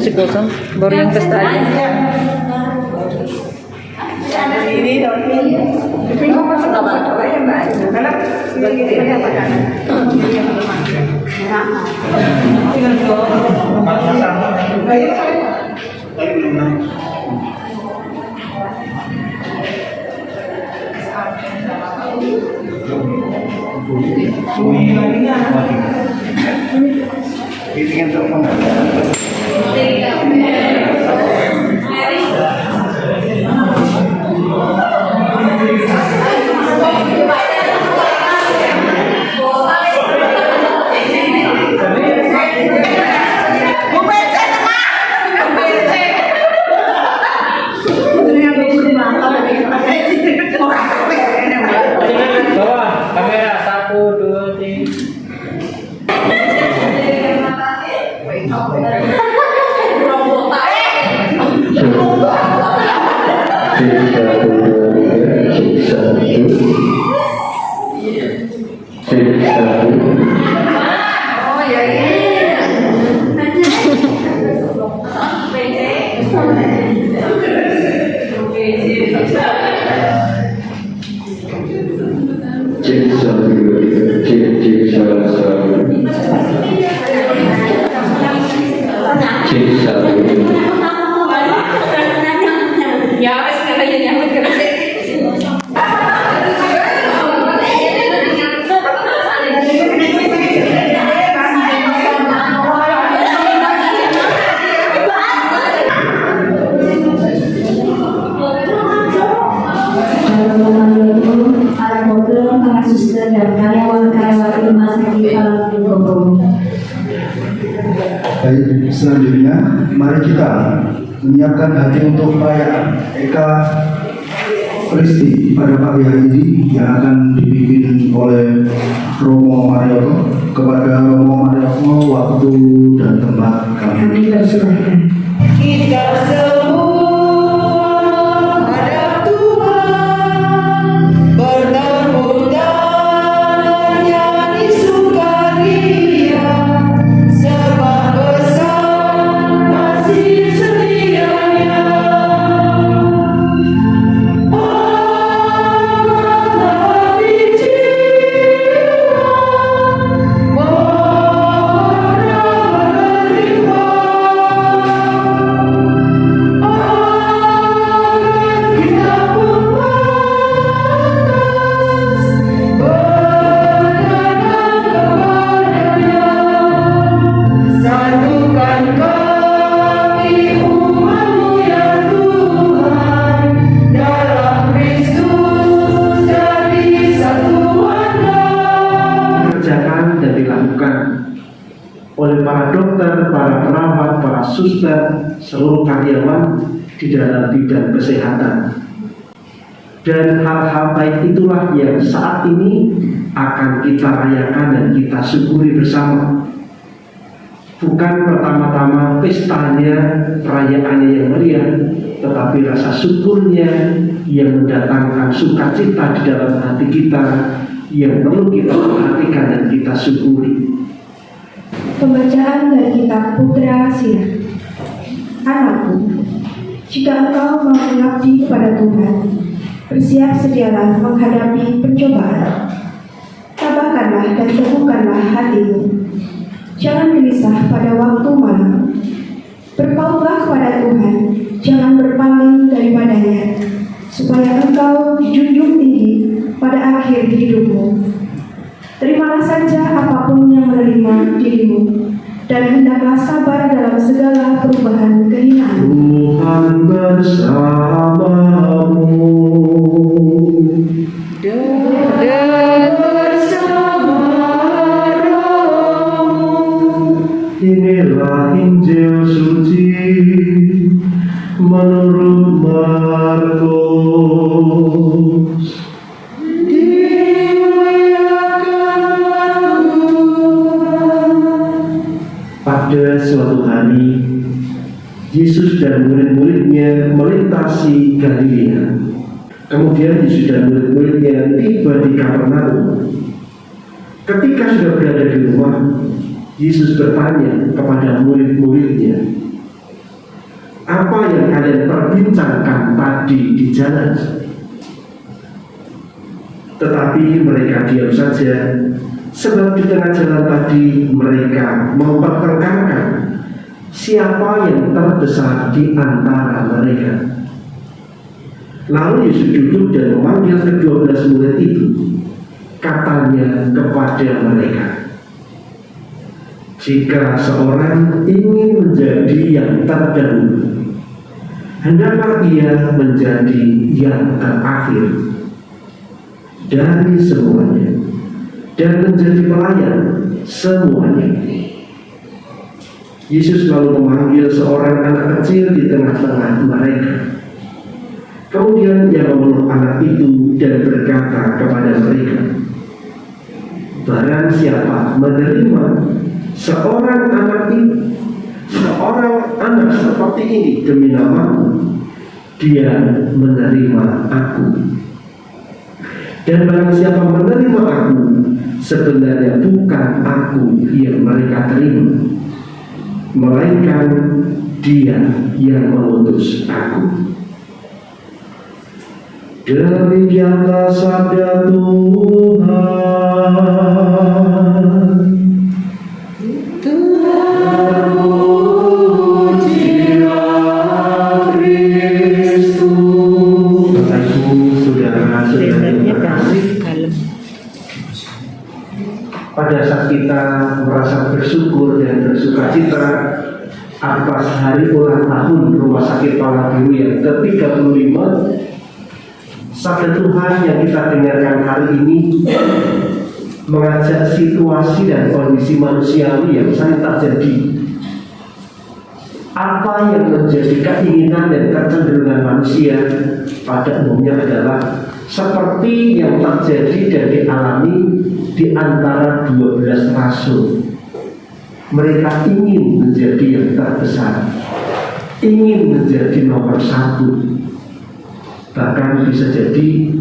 masih kosong, baru yang tes tadi. Ini dong. Tapi kok masuk apa? Coba ya Mbak. Karena begini ini apa kan? Tinggal dulu. Tadi belum naik. Ini kan telepon. Kamera 1, 2, 3. Baik, selanjutnya mari kita menyiapkan hati untuk perayaan Eka Kristi pada pagi hari ini yang akan dipimpin oleh Romo Mariono. Kepada Romo Mariono, waktu dan tempat kami Kita semua hadap Tuhan, bertemu dan nyanyi sukaria, sebab besar kasih setianya. Allah dijiwa, kerjakan dan dilakukan oleh para dokter, para perawat, para suster, seluruh karyawan di dalam bidang kesehatan. Dan hal-hal baik itulah yang saat ini akan kita rayakan dan kita syukuri bersama. Bukan pertama-tama pestanya, perayaannya yang meriah, tetapi rasa syukurnya yang mendatangkan sukacita di dalam hati kita yang perlu kita perhatikan dan kita syukuri. Pembacaan dari kitab Putra Sirah. Anakku, jika engkau mau mengabdi kepada Tuhan, bersiap sedialah menghadapi pencobaan. Tabahkanlah dan teguhkanlah hatimu. Jangan gelisah pada waktu malam. Berpautlah kepada Tuhan, jangan berpaling daripadanya, supaya engkau dijunjung tinggi pada akhir hidupmu. Terimalah saja apapun yang menerima dirimu, dan hendaklah sabar dalam segala perubahan kehinaan. Tuhan bersamamu. Dan Bersama rohmu. Inilah Injil suci menurut Markus. Pada suatu hari, Yesus dan murid-muridnya melintasi Galilea. Kemudian Yesus dan murid-muridnya tiba di Kapernaum. Ketika sudah berada di rumah, Yesus bertanya kepada murid-muridnya, apa yang kalian perbincangkan tadi di jalan? Tetapi mereka diam saja, sebab di tengah jalan tadi mereka mempertengkarkan siapa yang terbesar di antara mereka. Lalu Yesus duduk dan memanggil ke-12 murid itu. Katanya kepada mereka, jika seorang ingin menjadi yang terdahulu, hendaklah ia menjadi yang terakhir dari semuanya dan menjadi pelayan semuanya. Yesus lalu memanggil seorang anak kecil di tengah-tengah mereka. Kemudian ia memeluk anak itu dan berkata kepada mereka, barang siapa menerima seorang anak itu, seorang anak seperti ini demi namaku, dia menerima aku. Dan barang siapa menerima aku, sebenarnya bukan aku yang mereka terima, melainkan dia yang mengutus aku. Demikianlah sabda Tuhan. Terpujilah Kristus. Bapak Ibu, saudara-saudari terkasih, pada saat kita merasa bersyukur dan bersukacita atas hari ulang tahun Rumah Sakit Palang Biru yang ke-35, sabda Tuhan yang kita dengarkan hari ini mengajak situasi dan kondisi manusiawi yang sering terjadi. Apa yang menjadi keinginan dan kecenderungan manusia pada umumnya adalah seperti yang terjadi dan dialami di antara 12 rasul. Mereka ingin menjadi yang terbesar, ingin menjadi nomor satu. Bahkan bisa jadi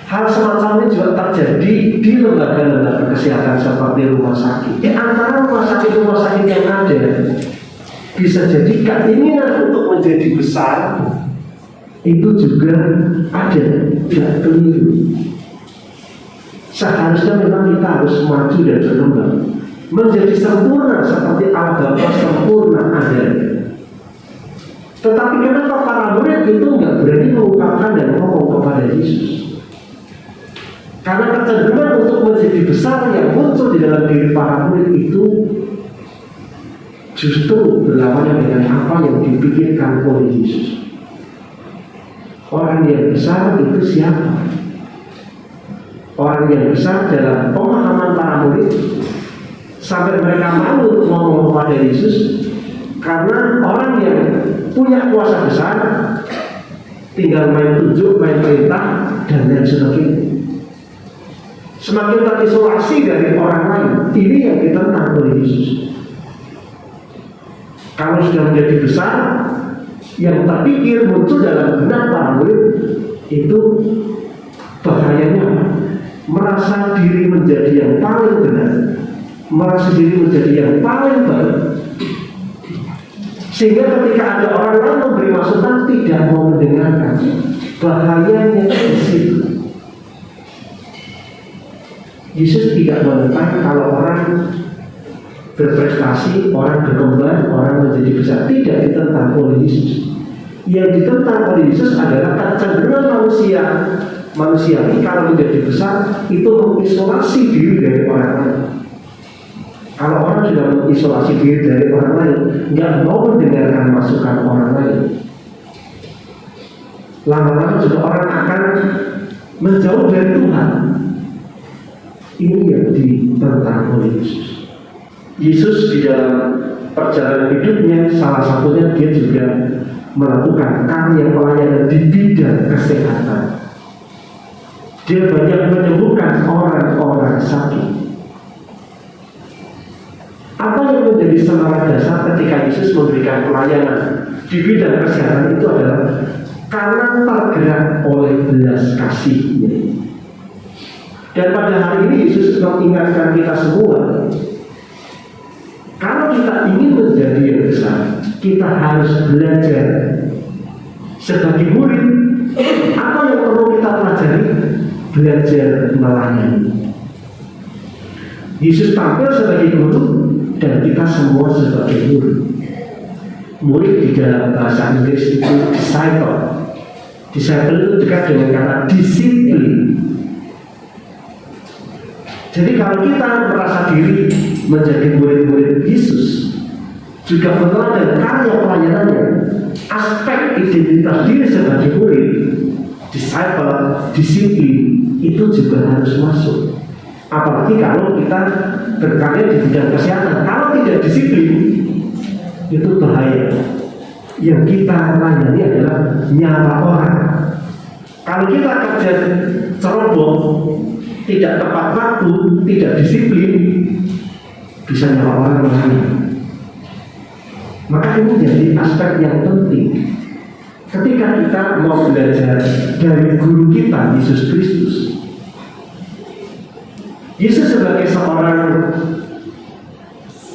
hal semacam ini juga terjadi di lembaga-lembaga kesehatan seperti rumah sakit. Di antara rumah sakit yang ada, bisa jadi keinginan untuk menjadi besar itu juga ada, tidak keliru. Seharusnya memang kita harus maju dan berkembang menjadi sempurna seperti Allah Bapa sempurna adanya. Tetapi kenapa para murid itu nggak berani mengungkapkan dan ngomong kepada Yesus? Karena kecenderungan untuk menjadi besar yang muncul di dalam diri para murid itu justru berlawanan dengan apa yang dipikirkan oleh Yesus. Orang yang besar itu siapa? Orang yang besar dalam pemahaman para murid sampai mereka malu untuk ngomong kepada Yesus, karena orang yang punya kuasa besar tinggal main tunjuk, main perintah, dan lain sebagainya. Semakin terisolasi dari orang lain, ini yang ditentang oleh Yesus. Kalau sudah menjadi besar, yang terpikir muncul dalam benak para murid itu bahayanya merasa diri menjadi yang paling benar, merasa diri menjadi yang paling baik, sehingga ketika ada orang lain memberi masukan tidak mau mendengarkan. Bahayanya di situ. Yesus tidak menentang kalau orang berprestasi, orang berkembang, orang menjadi besar. Tidak ditentang oleh Yesus. Yang ditentang oleh Yesus adalah kecenderungan manusia ini kalau menjadi besar itu mengisolasi diri dari orang lain. Kalau orang sudah mengisolasi diri dari orang lain, nggak mau mendengarkan masukan orang lain, lama-lama juga orang akan menjauh dari Tuhan. Ini yang ditentang oleh Yesus. Yesus di dalam perjalanan hidupnya, salah satunya dia juga melakukan karya pelayanan di bidang kesehatan. Dia banyak menyembuhkan orang-orang sakit. Apa yang menjadi semangat dasar ketika Yesus memberikan pelayanan di bidang kesehatan itu adalah karena tergerak oleh belas kasihnya. Dan pada hari ini Yesus mengingatkan kita semua, kalau kita ingin menjadi yang besar, kita harus belajar sebagai murid. Apa yang perlu kita pelajari? Belajar melayani. Yesus tampil sebagai guru dan kita semua sebagai murid. Murid di dalam bahasa Inggris itu disciple. Disciple itu dekat dengan kata disiplin. Jadi kalau kita merasa diri menjadi murid-murid Yesus, juga meneladani karya pelayanannya, aspek identitas diri sebagai murid, disciple, disiplin, itu juga harus masuk. Apalagi kalau kita berkarya di bidang kesehatan, kalau tidak disiplin, itu bahaya. Yang kita layani adalah nyawa orang. Kalau kita kerja ceroboh, tidak tepat waktu, tidak disiplin, bisa nyawa orang melayani. Maka ini jadi aspek yang penting. Ketika kita mau belajar dari guru kita, Yesus Kristus. Yesus sebagai seorang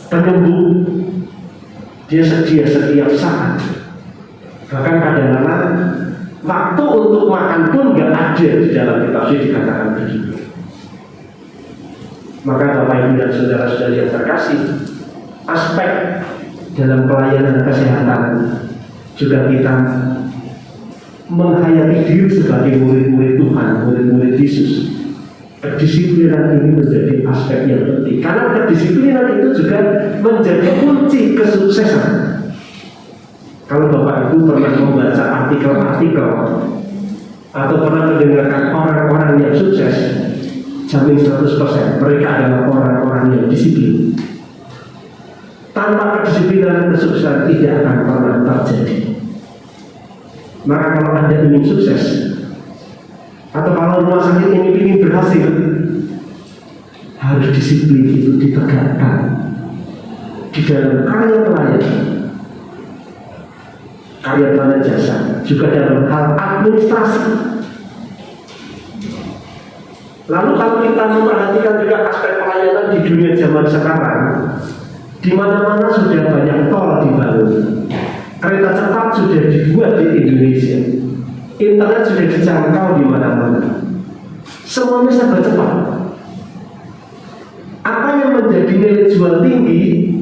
penyembuh, dia sedia setiap saat. Bahkan kadang-kadang waktu untuk makan pun gak ada di dalam kitab suci dikatakan begitu. Maka Bapak Ibu dan saudara-saudara yang terkasih, aspek dalam pelayanan kesehatan juga kita menghayati diri sebagai murid-murid Tuhan, murid-murid Yesus. Kedisiplinan ini menjadi aspek yang penting, karena kedisiplinan itu juga menjadi kunci kesuksesan. Kalau Bapak Ibu pernah membaca artikel-artikel atau pernah mendengarkan orang-orang yang sukses, jamin 100% mereka adalah orang-orang yang disiplin. Tanpa kedisiplinan, kesuksesan tidak akan pernah terjadi. Maka kalau Anda ingin sukses, atau kalau rumah sakit ini ingin berhasil, harus disiplin itu ditegakkan di dalam karya pelayanan, karya pelayanan jasa, juga dalam hal administrasi. Lalu kalau kita memperhatikan juga aspek pelayanan di dunia zaman sekarang, di mana-mana sudah banyak tol dibangun, kereta cepat sudah dibuat di Indonesia, internet sudah dijangkau di mana-mana, semuanya serba cepat. Apa yang menjadi nilai jual tinggi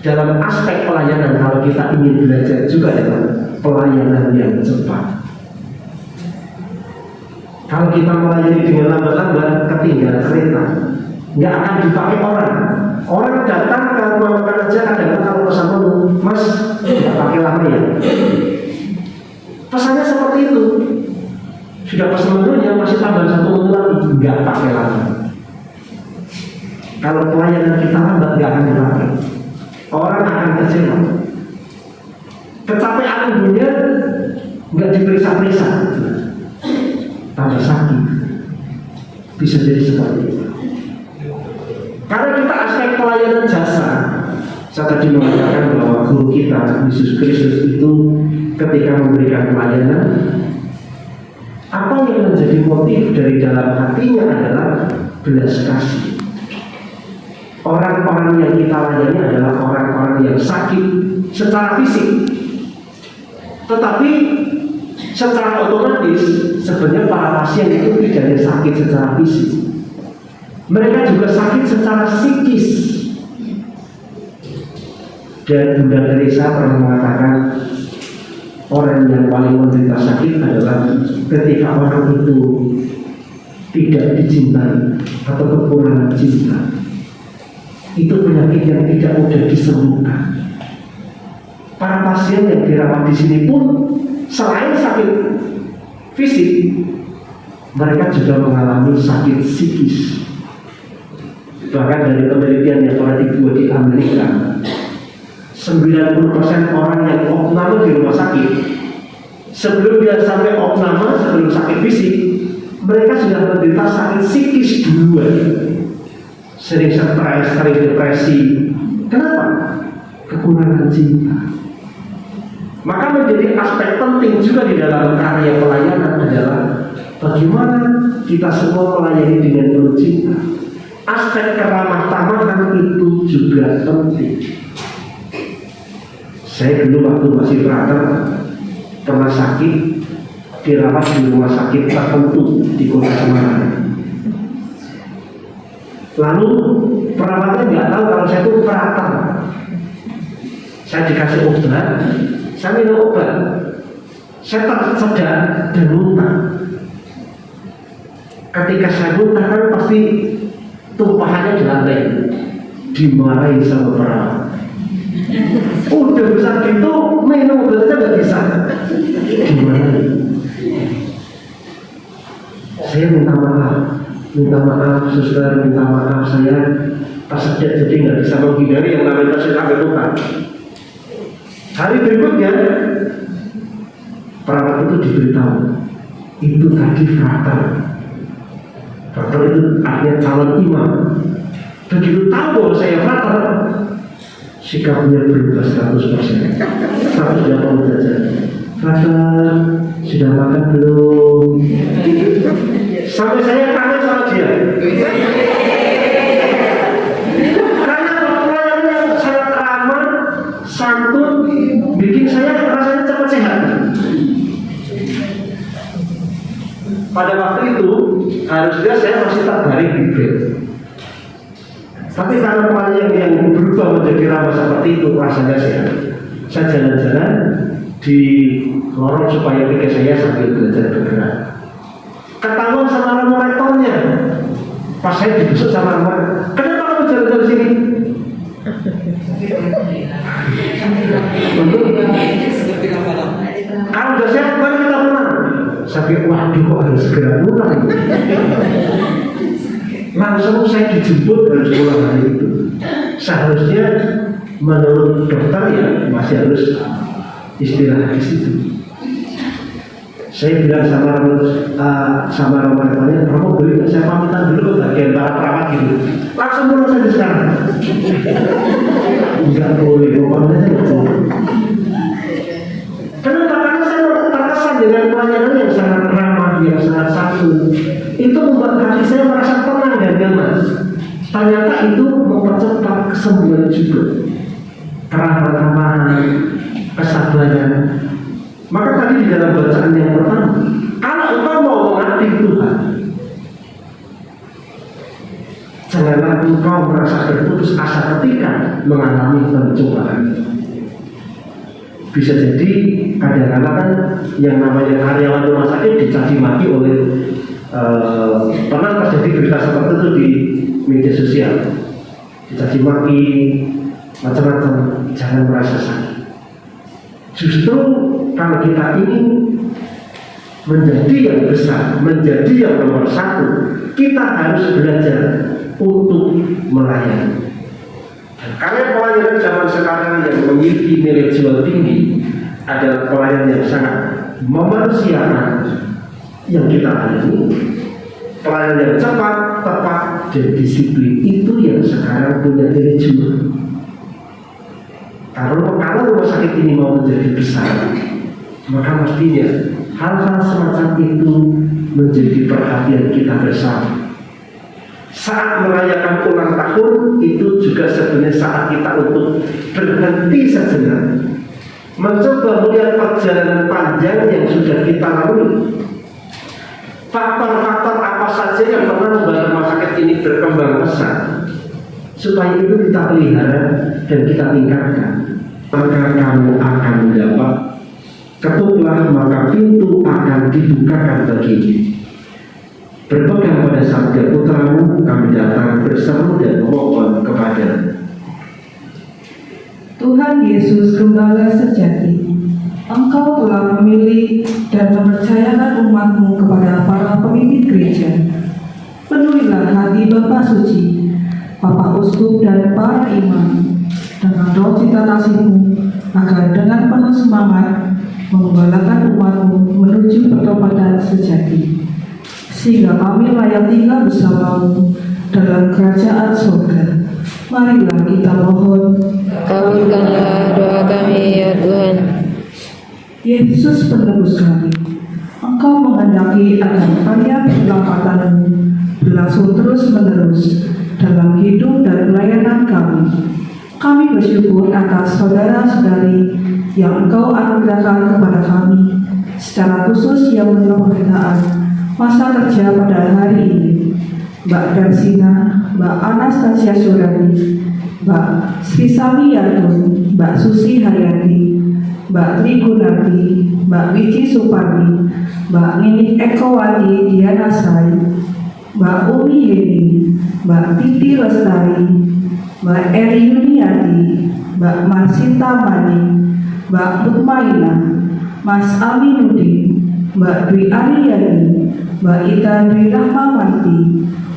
dalam aspek pelayanan kalau kita ingin belajar juga adalah pelayanan yang cepat. Kalau kita melayani dengan lambat-lambat, ketinggalan kereta, nggak akan dipakai orang. Orang datang kalau mau makan aja, kadang-kadang kalau pesan menu, Mas, nggak pakai lama ya. Pesannya seperti itu. Sudah pesan menunya, masih tambah satu menu lagi, nggak pakai lama. Kalau pelayanan kita lambat, nggak akan dipakai. Orang akan kecewa. Kecapean ibunya nggak diperiksa-periksa, tambah sakit. Bisa jadi seperti itu. Karena kita aspek pelayanan jasa. Saya tadi mengatakan bahwa guru kita Yesus Kristus itu ketika memberikan pelayanan, apa yang menjadi motif dari dalam hatinya adalah belas kasih. Orang-orang yang kita layani adalah orang-orang yang sakit secara fisik, tetapi secara otomatis sebenarnya para pasien itu tidak hanya sakit secara fisik, mereka juga sakit secara psikis. Dan Bunda Teresa pernah mengatakan orang yang paling menderita sakit adalah ketika orang itu tidak dicintai atau kekurangan cinta. Itu penyakit yang tidak mudah disembuhkan. Para pasien yang dirawat di sini pun selain sakit fisik, mereka juga mengalami sakit psikis. Bahkan dari penelitian yang pernah dibuat di Amerika, 90% orang yang opname di rumah sakit, sebelum dia sampai opname, sebelum sakit fisik, mereka sudah menderita sakit psikis duluan. Sering stres, sering depresi. Kenapa? Kekurangan cinta. Maka menjadi aspek penting juga di dalam karya pelayanan adalah bagaimana kita semua melayani dengan penuh cinta. Aspek keramah tamahan itu juga penting. Saya dulu waktu masih frater pernah sakit, dirawat di rumah sakit tertentu di kota Semarang. Lalu perawatnya nggak tahu kalau saya itu frater. Saya dikasih obat, saya minum obat, saya tersedak dan muntah. Ketika saya muntah kan pasti tumpahannya di lantai, dimarahi sama perawat. Udah besar gitu, minum obatnya nggak bisa. Gimana? Saya minta maaf, suster, minta maaf saya tersedak jadi nggak bisa menghindari yang namanya tersedak muntah. Hari berikutnya perawat itu diberitahu itu tadi frater. Frater itu artinya calon imam. Begitu tahu bahwa saya frater, sikapnya berubah 100%. 180 derajat. Frater, sudah makan belum? Sampai saya kangen sama dia. Karena pelayanan yang sangat ramah, santun, bikin saya rasanya cepat sehat. Pada waktu itu harusnya saya masih terbaring di bed. Tapi karena pelayan yang berubah menjadi ramah seperti itu, rasanya sehat. Saya jalan-jalan di lorong supaya pikir saya sambil belajar bergerak. Ketahuan sama romo rektornya. Pas saya dibesuk sama romo, kenapa kamu jalan-jalan sini? Kalau udah sehat, mari kita pulang. Saya pikir, waduh kok harus segera pulang. Langsung saya dijemput harus pulang hari itu. Seharusnya menurut dokter ya masih harus istirahat di situ. Saya bilang sama romo-romonya, Romo boleh nggak saya pamitan dulu ke bagian para perawat gitu. Langsung pulang saja sekarang. Enggak boleh, pokoknya saya nggak boleh. Kenapa? Karena saya terkesan dengan pelayanan yang sangat ramah, yang sangat santun. Itu membuat hati saya merasa tenang dan nyaman. Ternyata itu mempercepat kesembuhan juga. Keramah-tamahan, kesabaran. Maka tadi di dalam bacaan yang pertama, kalau engkau mau mengabdi Tuhan, janganlah engkau merasa berputus asa ketika mengalami pencobaan. Bisa jadi kadang-kadang kan yang namanya karyawan rumah sakit dicaci maki oleh pernah terjadi berita seperti itu di media sosial, dicaci maki macam-macam. Jangan merasa sakit. Justru kalau kita ingin menjadi yang besar, menjadi yang nomor satu, kita harus belajar untuk melayani. Karena pelayanan zaman sekarang yang memiliki nilai jual tinggi adalah pelayanan yang sangat memanusiakan yang kita alami. Pelayanan yang cepat, tepat, dan disiplin itu yang sekarang punya nilai jual. Kalau rumah sakit ini mau menjadi besar, maka mestinya hal-hal semacam itu menjadi perhatian kita bersama. Saat merayakan ulang tahun itu juga sebenarnya saat kita untuk berhenti sejenak, mencoba melihat perjalanan panjang yang sudah kita lalui. Faktor-faktor apa saja yang pernah membuat rumah sakit ini berkembang pesat, supaya itu kita pelihara dan kita tingkatkan. Maka kamu akan mendapat, ketuklah maka pintu akan dibukakan bagimu. Berpegang pada sabda putramu, kami datang berseru dan memohon kepada Tuhan Yesus Gembala sejati, Engkau telah memilih dan mempercayakan umat-Mu kepada para pemimpin gereja. Penuhilah hati Bapak Suci, Bapak Uskup dan para imam dengan roh cita kasih-Mu, agar dengan penuh semangat menggembalakan umat-Mu menuju pertobatan sejati, sehingga kami layak tinggal bersama-Mu dalam kerajaan surga. Marilah kita mohon. Kabulkanlah doa kami ya Tuhan. Yesus penebus kami, Engkau menghendaki agar karya keselamatan-Mu berlangsung terus-menerus dalam hidup dan pelayanan kami. Kami bersyukur atas saudara-saudari yang Engkau anugerahkan kepada kami, secara khusus yang menurut pemberitaan masa kerja pada hari ini, Mbak Darsina, Mbak Anastasia Surani, Mbak Sri Sami Yatun, Mbak Susi Haryati, Mbak Tri Gunarti, Mbak Wiji Suparni, Mbak Ninik Ekowati Dianasai, Mbak Umi Heni, Mbak Titi Lestari, Mbak Eri Yuniati, Mbak Marsinta Mani, Mbak Mutmaina, Mas Aminuddin, Mbak Dwi Ariyani, Mbak Ita Dwi Rahmawanti,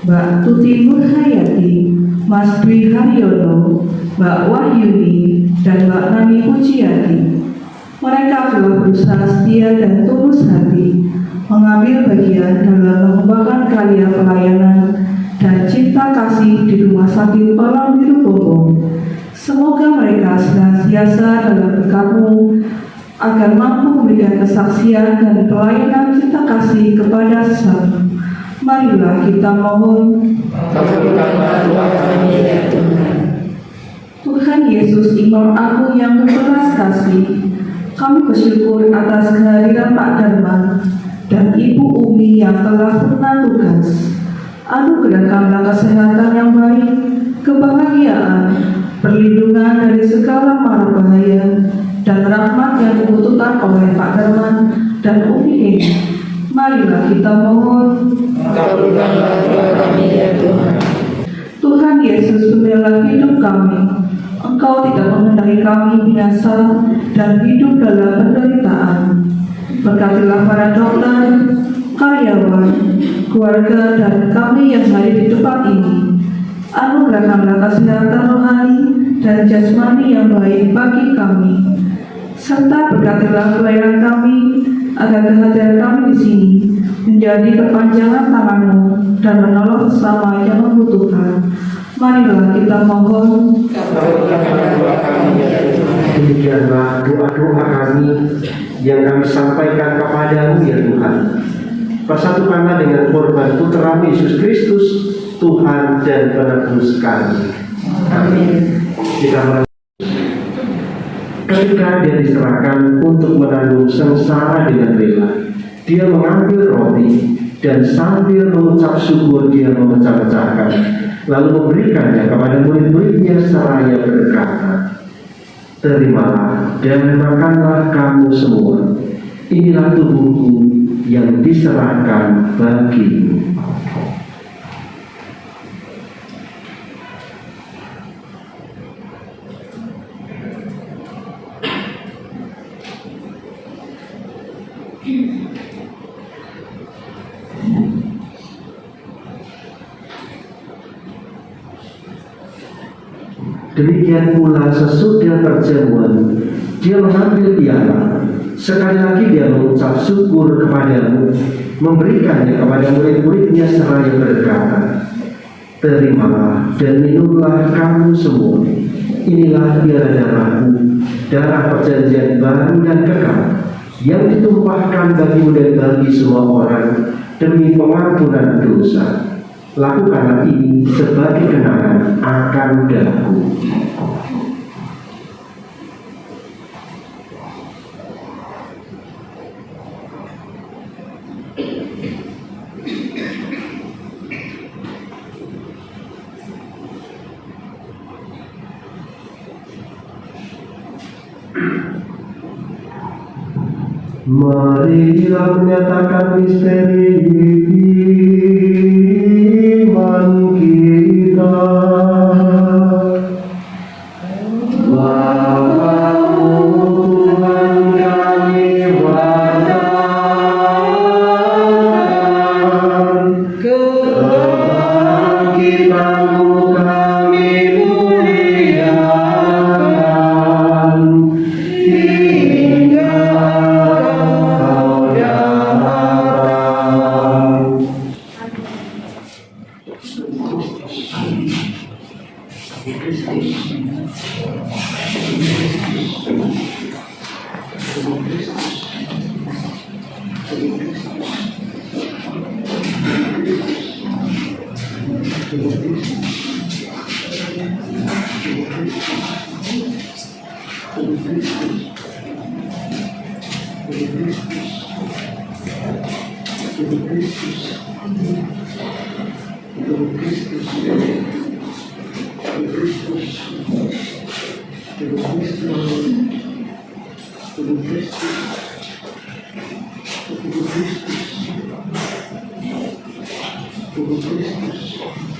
Mbak Tuti Nurhayati, Mas Dwi Haryono, Mbak Wahyuni, dan Mbak Nani Pujiati. Mereka telah berusaha setia dan tulus hati mengambil bagian dalam mengembangkan karya pelayanan dan cinta kasih di Rumah Sakit Palang Biru Bogor. Semoga mereka senantiasa dalam berkat-Mu agar mampu memberikan kesaksian dan pelayanan cinta kasih kepada sesama. Marilah kita mohon. Kabulkanlah doa kami ya Tuhan. Tuhan Yesus, Imam Agung yang berbelas kasih, kami bersyukur atas kehadiran Pak Darman dan Ibu Umi yang telah pernah tugas. Anugerahkanlah kesehatan yang baik, kebahagiaan, perlindungan dari segala mara bahaya, dan rahmat yang dibutuhkan oleh Pak Darman dan Umi ini. Marilah kita mohon. Kabulkanlah doa kami ya Tuhan. Tuhan Yesus, pembela hidup kami, Engkau tidak mengenai kami binasa dan hidup dalam penderitaan. Berkatilah para dokter, karyawan, keluarga, dan kami yang hadir di tempat ini. Anugerahkanlah kesehatan rohani dan jasmani yang baik bagi kami, serta berkatilah pelayanan kami agar kehadiran kami di sini menjadi perpanjangan tangan-Mu dan menolong sesama yang membutuhkan. Marilah kita mohon. Kabulkanlah doa kami ya Tuhan. Demikianlah doa-doa kami yang kami sampaikan kepadamu ya Tuhan. Persatukanlah dengan korban Putra Yesus Kristus, Tuhan dan penebus kami. Amin. Ketika dia diserahkan untuk menanggung sengsara dengan rela, dia mengambil roti dan sambil mengucap syukur dia memecah-pecahkan, lalu memberikannya kepada murid-muridnya seraya berkata, "Terimalah dan makanlah kamu semua. Inilah tubuhku yang diserahkan bagimu." Demikian pula sesudah perjamuan, dia mengambil piala. Sekali lagi dia mengucap syukur kepadamu, memberikannya kepada murid-muridnya seraya berkata, "Terimalah dan minumlah kamu semua. Inilah biara darahku, darah perjanjian baru dan kekal, yang ditumpahkan bagimu dan bagi semua orang demi pengampunan dosa. Lakukanlah ini sebagai kenangan akan daku." Marilah menyatakan misteri iman kita, bahwa Tuhan kami wadakan, kebangkitan-Mu kami muliakan, hingga Kau datang. Tubuh Kristus. Tubuh Kristus. Tubuh Kristus. Tubuh Kristus. Tubuh Kristus. Tubuh Kristus. Tubuh Kristus.